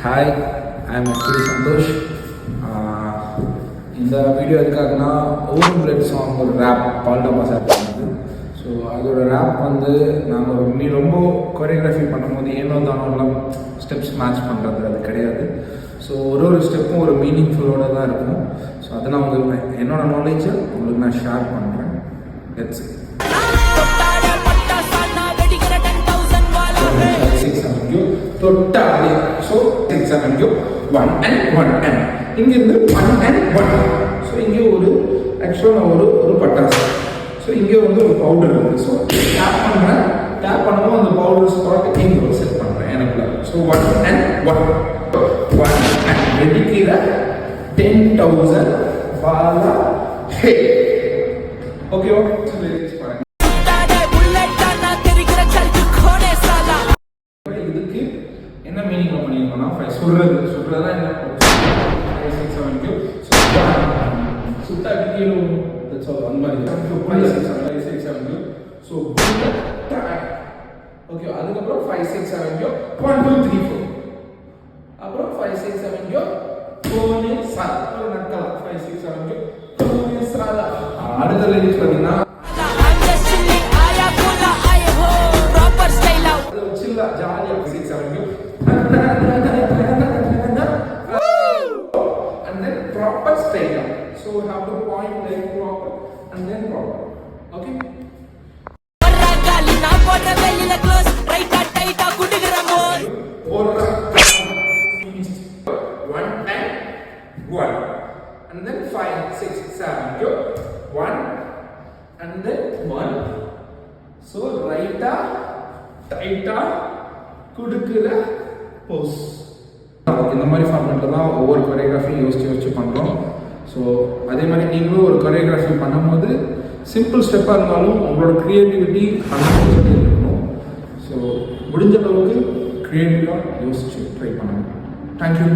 Hi, I am actually Santosh. இந்த video எதுக்காகனா oven blood song ஒரு ரேப் பால்டா பாசாக பண்ணுது. ஸோ அதோட ரேப் வந்து நாங்கள் ரொம்ப கொரியோகிராஃபி பண்ணும்போது ஏனோ தானோலாம் ஸ்டெப்ஸ் மேட்ச் பண்ணுறது அது கிடையாது. ஸோ ஒரு ஸ்டெப்பும் ஒரு மீனிங்ஃபுல்லோடு தான் இருக்கும். ஸோ அதை நான் உங்களுக்கு என்னோட நாலேஜை உங்களுக்கு நான் ஷேர் பண்ணுறேன். லெட்ஸ் தொட்டாலே ஸோ எக்ஸாம்பிள் 1 and 1 and இங்கிருந்து 1 and 1. ஸோ இங்கே ஒரு ஆக்சுவலாக நான் ஒரு பட்டாசு. ஸோ இங்கே வந்து ஒரு பவுடர் இருக்குது. ஸோ டேப் பண்ணுறேன். டேப் பண்ணும்போது அந்த பவுடர் ஸ்பாட் இங்கே செட் பண்ணுறேன் எனக்குள்ள. ஸோ 1 and 1 and வெடிக்கிற 10,000 பாலா ஹே. ஓகே லிரிக்ஸ் பாருங்க. இதுக்கு என்ன மீனிங் பண்ணியிருக்கோம்னா சுடுறதுலாம் என்ன 5 6 7 சுத்தா கீழே அந்த மாதிரி 5 6 7 ஸோ ஓகே. அதுக்கப்புறம் 5 6 7 1 2 3 4 அப்புறம் 5 6 7 கோனே சால் ஒரு நக்கலா 5 6 7 கோனே சாலா. அடுத்த லிரிக்ஸ் பார்த்தீங்கன்னா ஜாலியா 6 7 and then proper straight up. So we have to point like proper and then proper. Okay. And then 5 6 7 1 and then 1. So right டைட்டா கொடுக்குற போஸ். இந்த மாதிரி ஃபார்மேட்டில் தான் ஒவ்வொரு கொரியோகிராஃபியும் யோசிச்சு பண்ணுறோம். ஸோ அதே மாதிரி நீங்களும் ஒரு கொரியோகிராஃபி பண்ணும்போது சிம்பிள் ஸ்டெப்பாக இருந்தாலும் உங்களோட க்ரியேட்டிவிட்டி 100% இருக்கணும். ஸோ முடிஞ்ச அளவுக்கு க்ரியேட்டிவாக யோசிச்சு ட்ரை பண்ணுங்கள். தேங்க்யூ.